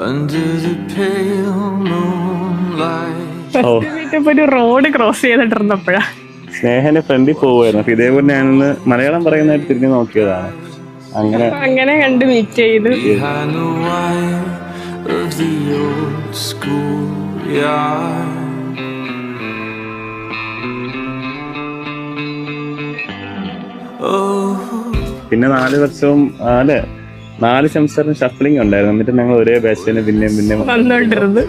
under the pale moonlight. ഒരു road cross ചെയ്തിട്ടിരുന്നപ്പോഴാ സ്നേഹന്റെ ഫ്രണ്ടിൽ പോവുമായിരുന്നു. ഇതേപോലെ ഞാനൊന്ന് മലയാളം പറയുന്നതായിട്ട് തിരിഞ്ഞു നോക്കിയതാണ്. അങ്ങനെ കണ്ട് മീറ്റ് ചെയ്തു. Behind the wire of the old schoolyard. പിന്നെ 4 വർഷവും 4 സെമസ്റ്ററിന് ഷഫ്ലിംഗ് ഉണ്ടായിരുന്നു. എന്നിട്ട് ഞങ്ങൾ ഒരേ ബാച്ചിന് പിന്നെ വന്നോണ്ടിരുന്നു.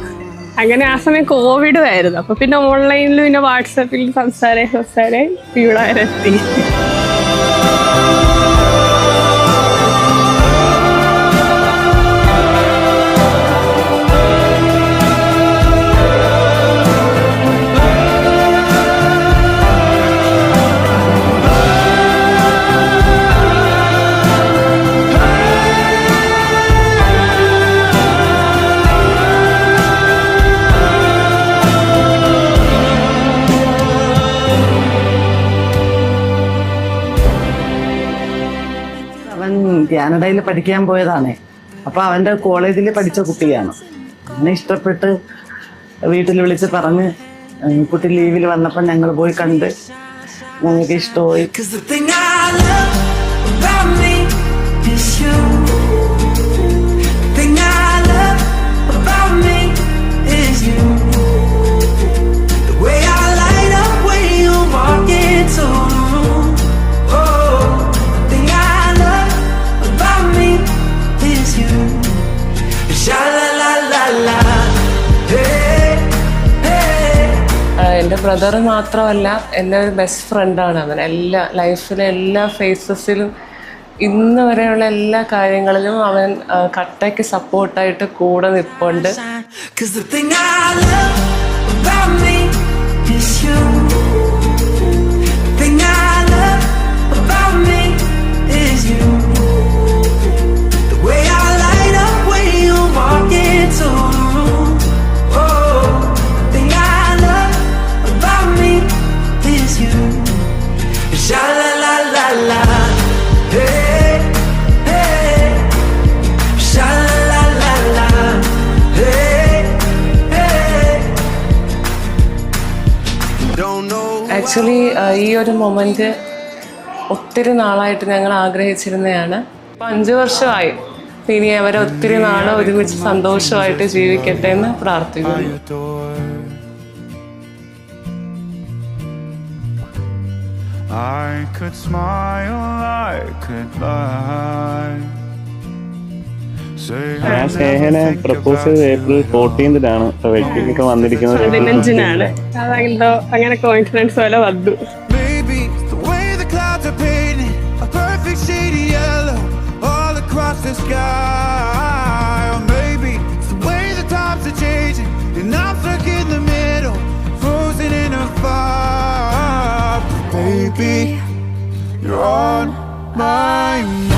അങ്ങനെ ആ സമയം കോവിഡ് ആയിരുന്നു. അപ്പൊ പിന്നെ ഓൺലൈനിൽ പിന്നെ വാട്സാപ്പിൽ സംസാരം ഇവിടെ വരെ എത്തി. കാനഡയിൽ പഠിക്കാൻ പോയതാണ്. അപ്പൊ അവന്റെ കോളേജിൽ പഠിച്ച കുട്ടിയാണ്. അങ്ങനെ ഇഷ്ടപ്പെട്ട് വീട്ടിൽ വിളിച്ച് പറഞ്ഞ് കുട്ടി ലീവിൽ വന്നപ്പോൾ ഞങ്ങൾ പോയി കണ്ട് ഞങ്ങൾക്ക് ഇഷ്ടമായി. എൻ്റെ ബ്രദർ മാത്രമല്ല, എൻ്റെ ഒരു ബെസ്റ്റ് ഫ്രണ്ടാണ് അവൻ. ലൈഫിലെ എല്ലാ ഫേസസിലും ഇന്ന് വരെയുള്ള എല്ലാ കാര്യങ്ങളിലും അവൻ കട്ടയ്ക്ക് സപ്പോർട്ടായിട്ട് കൂടെ നിൽപ്പുണ്ട്. ആക്ച്വലി ഈ ഒരു മൊമെന്റ് ഒത്തിരി നാളായിട്ട് ഞങ്ങൾ ആഗ്രഹിച്ചിരുന്നതാണ്. ഇപ്പം 5 വർഷമായി. ഇനി അവരെ ഒത്തിരി നാൾ ഒരുമിച്ച് സന്തോഷമായിട്ട് ജീവിക്കട്ടെ എന്ന് പ്രാർത്ഥിക്കുന്നു. I could smile, I could lie. ഞാൻ സ്നേഹനെ പ്രപ്പോസ് ചെയ്തത് April 14th വെഡിങ് വന്നിരിക്കുന്നത് 15-നാണ്. അതെന്തോ അങ്ങനെ കോയിൻസിഡൻസ് പോലെ വന്നു. Maybe the way the clouds are painted a perfect shade of yellow all across the sky. Or maybe it's the way the times are changing and I'm stuck in the middle, frozen in a fire. Baby, you're on my mind.